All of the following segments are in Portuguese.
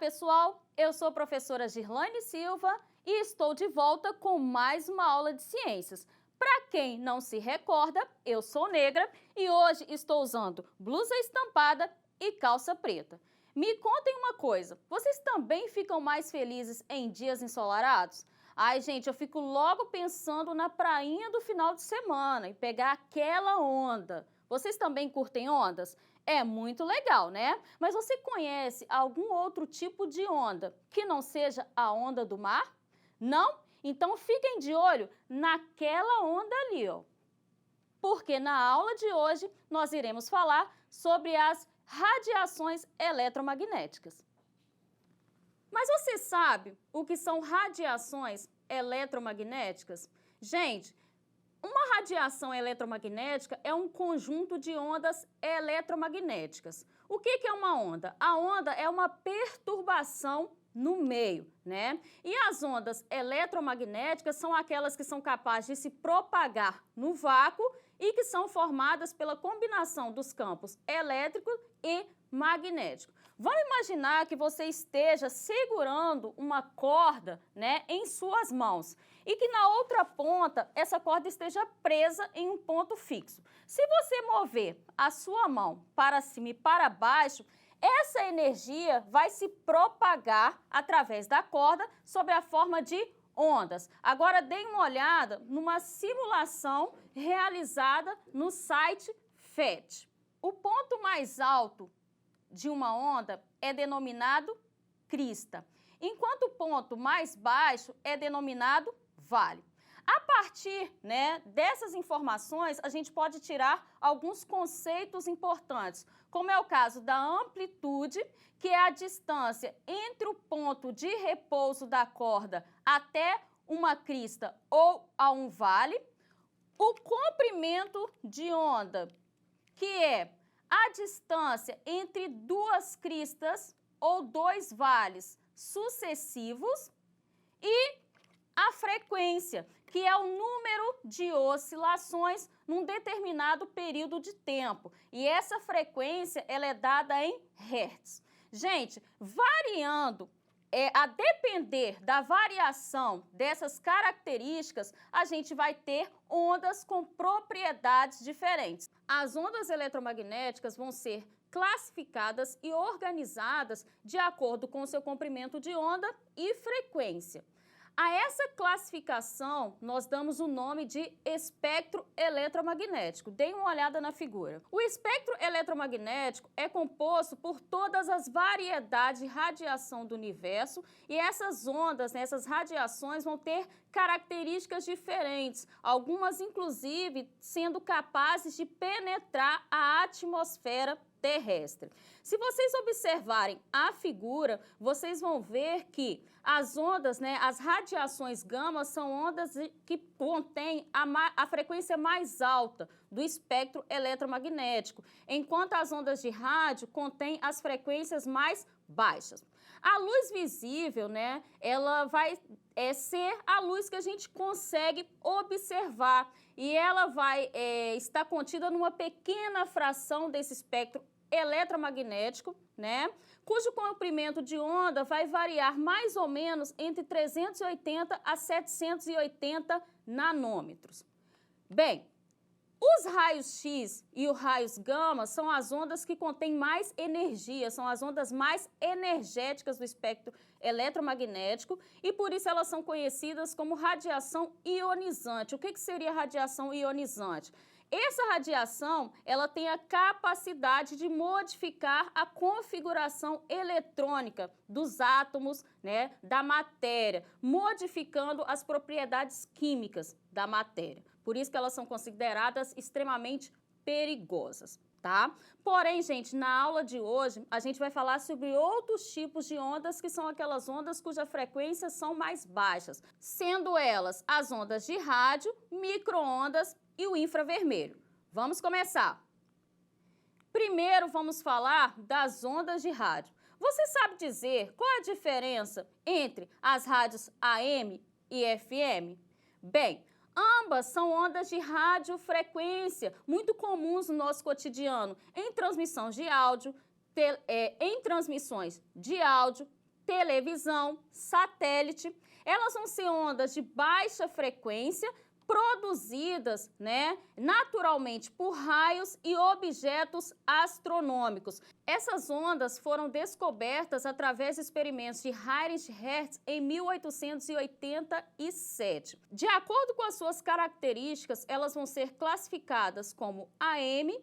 pessoal, eu sou a professora Girlane Silva e estou de volta com mais uma aula de ciências. Para quem não se recorda, eu sou negra e hoje estou usando blusa estampada e calça preta. Me contem uma coisa, vocês também ficam mais felizes em dias ensolarados? Ai, gente, eu fico logo pensando na prainha do final de semana e pegar aquela onda. Vocês também curtem ondas? É muito legal, né? Mas você conhece algum outro tipo de onda que não seja a onda do mar? Não? Então fiquem de olho naquela onda ali, ó. Porque na aula de hoje nós iremos falar sobre as radiações eletromagnéticas. Mas você sabe o que são radiações eletromagnéticas? Gente, uma radiação eletromagnética é um conjunto de ondas eletromagnéticas. O que é uma onda? A onda é uma perturbação no meio, né? E as ondas eletromagnéticas são aquelas que são capazes de se propagar no vácuo e que são formadas pela combinação dos campos elétrico e magnético. Vamos imaginar que você esteja segurando uma corda, né, em suas mãos e que na outra ponta essa corda esteja presa em um ponto fixo. Se você mover a sua mão para cima e para baixo, essa energia vai se propagar através da corda sob a forma de ondas. Agora deem uma olhada numa simulação realizada no site PhET. O ponto mais alto de uma onda é denominado crista, enquanto o ponto mais baixo é denominado vale. A partir, né, dessas informações, a gente pode tirar alguns conceitos importantes, como é o caso da amplitude, que é a distância entre o ponto de repouso da corda até uma crista ou a um vale, o comprimento de onda, que é a distância entre duas cristas ou dois vales sucessivos, e a frequência, que é o número de oscilações num determinado período de tempo. E essa frequência ela é dada em hertz. Gente, variando, a depender da variação dessas características, a gente vai ter ondas com propriedades diferentes. As ondas eletromagnéticas vão ser classificadas e organizadas de acordo com o seu comprimento de onda e frequência. A essa classificação, nós damos o nome de espectro eletromagnético. Deem uma olhada na figura. O espectro eletromagnético é composto por todas as variedades de radiação do universo e essas ondas, essas radiações vão ter características diferentes, algumas inclusive sendo capazes de penetrar a atmosfera terrestre. Se vocês observarem a figura, vocês vão ver que as ondas, né, as radiações gama são ondas que contêm a frequência mais alta do espectro eletromagnético, enquanto as ondas de rádio contêm as frequências mais baixas. A luz visível, né, ela vai ser a luz que a gente consegue observar e ela vai estar contida numa pequena fração desse espectro eletromagnético, né, cujo comprimento de onda vai variar mais ou menos entre 380 a 780 nanômetros. Bem, os raios X e os raios gama são as ondas que contêm mais energia, são as ondas mais energéticas do espectro eletromagnético e por isso elas são conhecidas como radiação ionizante. O que seria radiação ionizante? Essa radiação, ela tem a capacidade de modificar a configuração eletrônica dos átomos, né, da matéria, modificando as propriedades químicas da matéria. Por isso que elas são consideradas extremamente perigosas, tá? Porém, gente, na aula de hoje, a gente vai falar sobre outros tipos de ondas, que são aquelas ondas cuja frequência são mais baixas, sendo elas as ondas de rádio, micro-ondas e o infravermelho. Vamos começar. Primeiro vamos falar das ondas de rádio. Você sabe dizer qual é a diferença entre as rádios AM e FM? Bem, ambas são ondas de radiofrequência, muito comuns no nosso cotidiano, em transmissões de áudio, televisão, satélite. Elas vão ser ondas de baixa frequência, produzidas, né, naturalmente por raios e objetos astronômicos. Essas ondas foram descobertas através de experimentos de Heinrich Hertz em 1887. De acordo com as suas características, elas vão ser classificadas como AM,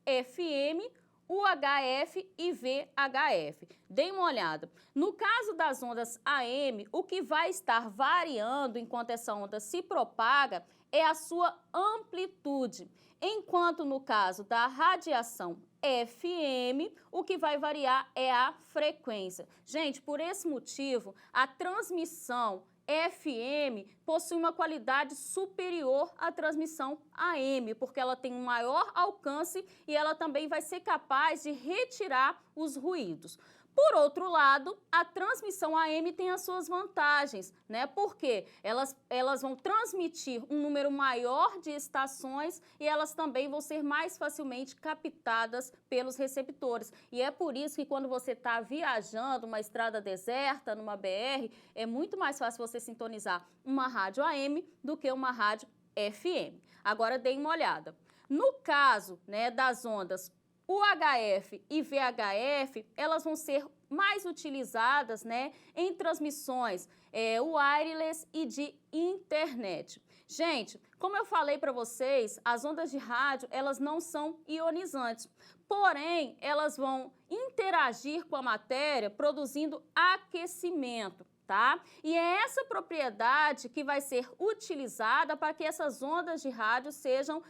FM, UHF e VHF. Dê uma olhada. No caso das ondas AM, o que vai estar variando enquanto essa onda se propaga é a sua amplitude, enquanto no caso da radiação FM, o que vai variar é a frequência. Gente, por esse motivo, a transmissão FM possui uma qualidade superior à transmissão AM, porque ela tem um maior alcance e ela também vai ser capaz de retirar os ruídos. Por outro lado, a transmissão AM tem as suas vantagens, né? Porque elas vão transmitir um número maior de estações e elas também vão ser mais facilmente captadas pelos receptores. E é por isso que quando você está viajando uma estrada deserta, numa BR, é muito mais fácil você sintonizar uma rádio AM do que uma rádio FM. Agora, dê uma olhada. No caso, né, das ondas UHF e VHF, elas vão ser mais utilizadas, né, em transmissões wireless e de internet. Gente, como eu falei para vocês, as ondas de rádio, elas não são ionizantes, porém, elas vão interagir com a matéria produzindo aquecimento. Tá? E é essa propriedade que vai ser utilizada para que essas ondas de rádio sejam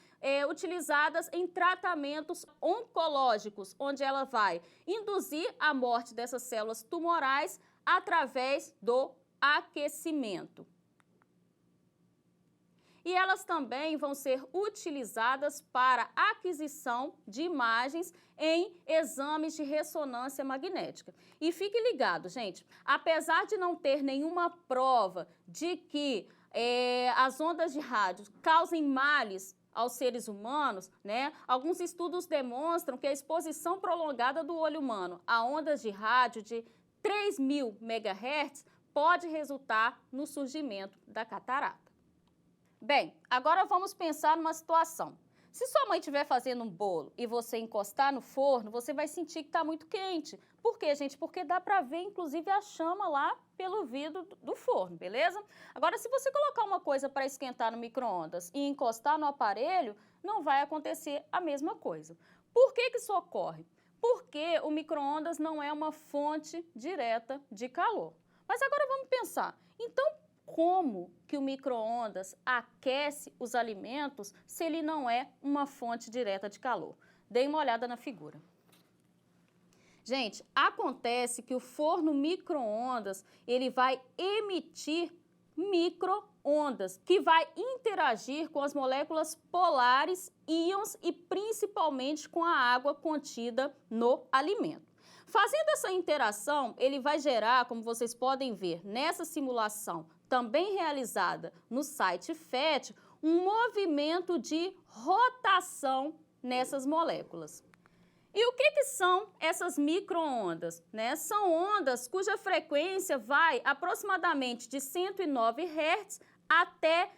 utilizadas em tratamentos oncológicos, onde ela vai induzir a morte dessas células tumorais através do aquecimento. E elas também vão ser utilizadas para aquisição de imagens em exames de ressonância magnética. E fique ligado, gente, apesar de não ter nenhuma prova de que as ondas de rádio causem males aos seres humanos, né? Alguns estudos demonstram que a exposição prolongada do olho humano a ondas de rádio de 3.000 MHz pode resultar no surgimento da catarata. Bem, agora vamos pensar numa situação. Se sua mãe estiver fazendo um bolo e você encostar no forno, você vai sentir que está muito quente. Por quê, gente? Porque dá para ver, inclusive, a chama lá pelo vidro do forno, beleza? Agora, se você colocar uma coisa para esquentar no micro-ondas e encostar no aparelho, não vai acontecer a mesma coisa. Por que que isso ocorre? Porque o micro-ondas não é uma fonte direta de calor. Mas agora vamos pensar. Então, como que o micro-ondas aquece os alimentos se ele não é uma fonte direta de calor? Dê uma olhada na figura. Gente, acontece que o forno micro-ondas, ele vai emitir micro-ondas, que vai interagir com as moléculas polares, íons e principalmente com a água contida no alimento. Fazendo essa interação, ele vai gerar, como vocês podem ver nessa simulação, também realizada no site PhET, um movimento de rotação nessas moléculas. E o que são essas micro-ondas, né? São ondas cuja frequência vai aproximadamente de 109 Hz até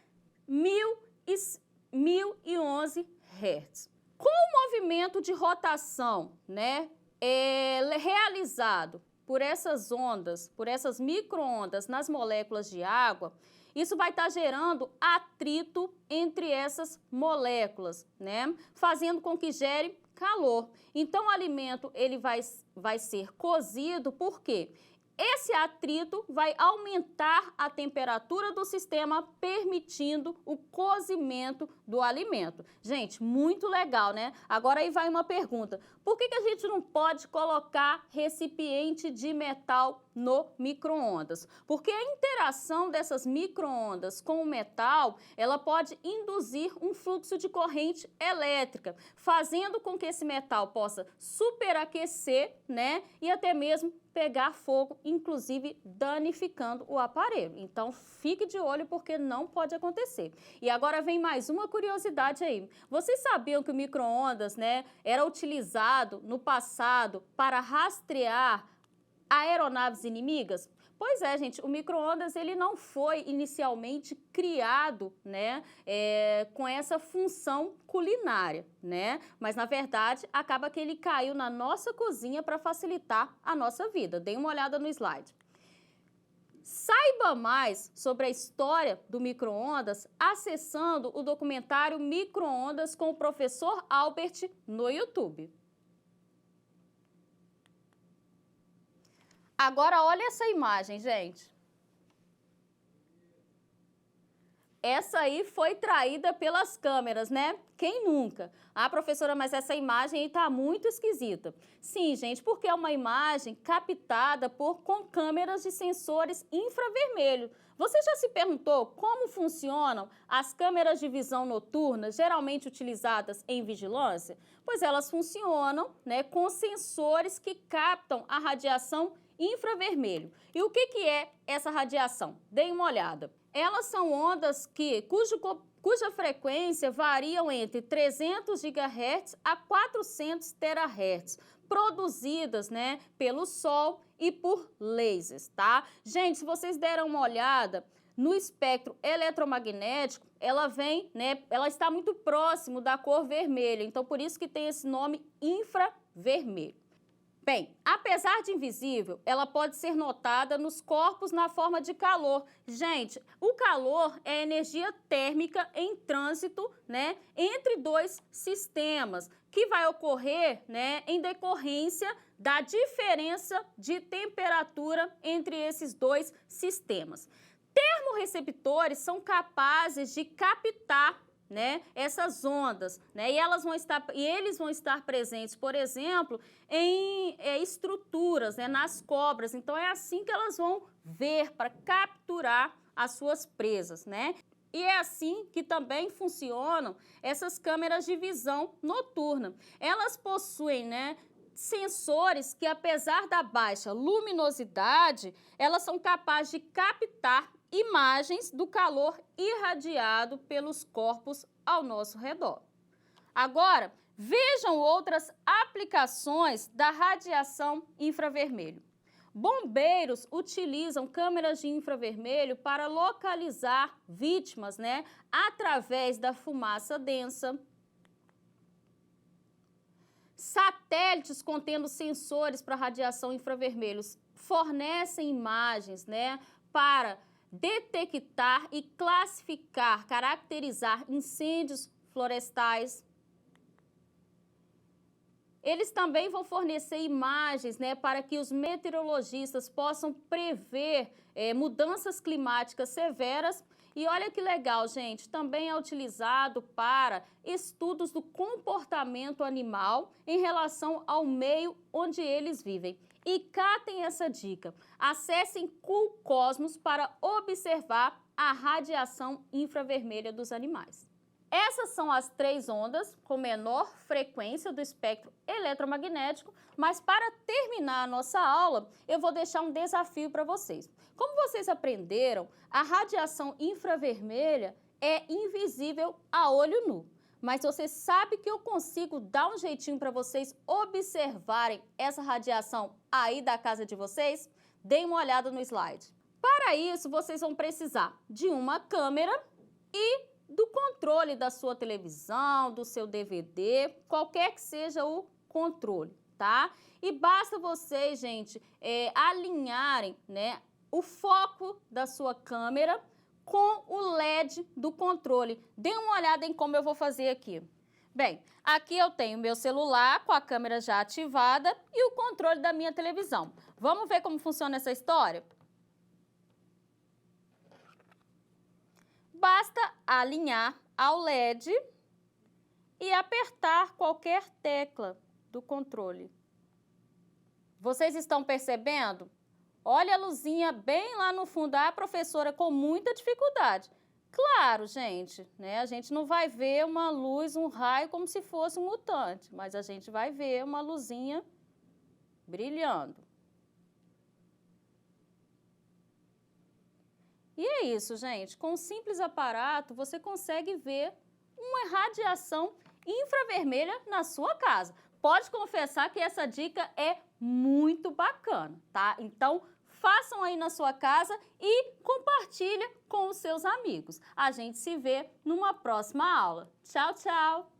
1011 Hz. Com o movimento de rotação, né, realizado por essas ondas, por essas micro-ondas nas moléculas de água, isso vai estar gerando atrito entre essas moléculas, né? Fazendo com que gere calor. Então, o alimento ele vai ser cozido, por quê? Esse atrito vai aumentar a temperatura do sistema, permitindo o cozimento do alimento. Gente, muito legal, né? Agora aí vai uma pergunta. Por que a gente não pode colocar recipiente de metal no micro-ondas? Porque a interação dessas micro-ondas com o metal, ela pode induzir um fluxo de corrente elétrica, fazendo com que esse metal possa superaquecer, né? E até mesmo pegar fogo, inclusive danificando o aparelho. Então, fique de olho porque não pode acontecer. E agora vem mais uma curiosidade aí. Vocês sabiam que o micro-ondas, né, era utilizado no passado para rastrear aeronaves inimigas? Pois é, gente, o micro-ondas ele não foi inicialmente criado, né, com essa função culinária, né? Mas, na verdade, acaba que ele caiu na nossa cozinha para facilitar a nossa vida. Dê uma olhada no slide. Saiba mais sobre a história do micro-ondas acessando o documentário Micro-ondas com o professor Albert no YouTube. Agora, olha essa imagem, gente. Essa aí foi traída pelas câmeras, né? Quem nunca? Ah, professora, mas essa imagem aí tá muito esquisita. Sim, gente, porque é uma imagem captada com câmeras de sensores infravermelho. Você já se perguntou como funcionam as câmeras de visão noturna, geralmente utilizadas em vigilância? Pois elas funcionam, né, com sensores que captam a radiação infravermelho. E o que é essa radiação? Deem uma olhada. Elas são ondas cuja frequência variam entre 300 GHz a 400 THz, produzidas, né, pelo Sol e por lasers, tá? Gente, se vocês deram uma olhada no espectro eletromagnético, ela está muito próximo da cor vermelha, então por isso que tem esse nome infravermelho. Bem, apesar de invisível, ela pode ser notada nos corpos na forma de calor. Gente, o calor é energia térmica em trânsito, né, entre dois sistemas, que vai ocorrer, né, em decorrência da diferença de temperatura entre esses dois sistemas. Termorreceptores são capazes de captar, né, essas ondas, né, e eles vão estar presentes, por exemplo, em estruturas, né, nas cobras. Então é assim que elas vão ver para capturar as suas presas, né? E é assim que também funcionam essas câmeras de visão noturna. Elas possuem, né, sensores que, apesar da baixa luminosidade, elas são capazes de captar imagens do calor irradiado pelos corpos ao nosso redor. Agora, vejam outras aplicações da radiação infravermelho. Bombeiros utilizam câmeras de infravermelho para localizar vítimas, né, através da fumaça densa. Satélites contendo sensores para radiação infravermelho fornecem imagens, né, para detectar e classificar, caracterizar incêndios florestais. Eles também vão fornecer imagens, né, para que os meteorologistas possam prever mudanças climáticas severas. E olha que legal, gente, também é utilizado para estudos do comportamento animal em relação ao meio onde eles vivem. E catem essa dica, acessem Coolcosmos para observar a radiação infravermelha dos animais. Essas são as 3 ondas com menor frequência do espectro eletromagnético, mas para terminar a nossa aula, eu vou deixar um desafio para vocês. Como vocês aprenderam, a radiação infravermelha é invisível a olho nu. Mas você sabe que eu consigo dar um jeitinho para vocês observarem essa radiação aí da casa de vocês? Deem uma olhada no slide. Para isso, vocês vão precisar de uma câmera e do controle da sua televisão, do seu DVD, qualquer que seja o controle, tá? E basta vocês, gente, alinharem, né, o foco da sua câmera com o LED do controle. Dê uma olhada em como eu vou fazer aqui. Bem, aqui eu tenho meu celular com a câmera já ativada e o controle da minha televisão. Vamos ver como funciona essa história? Basta alinhar ao LED e apertar qualquer tecla do controle. Vocês estão percebendo? Olha a luzinha bem lá no fundo. A professora com muita dificuldade. Claro, gente, né? A gente não vai ver uma luz, um raio como se fosse um mutante, mas a gente vai ver uma luzinha brilhando. E é isso, gente. Com um simples aparato, você consegue ver uma radiação infravermelha na sua casa. pode confessar que essa dica é muito bacana, tá? Então, façam aí na sua casa e compartilha com os seus amigos. A gente se vê numa próxima aula. Tchau, tchau!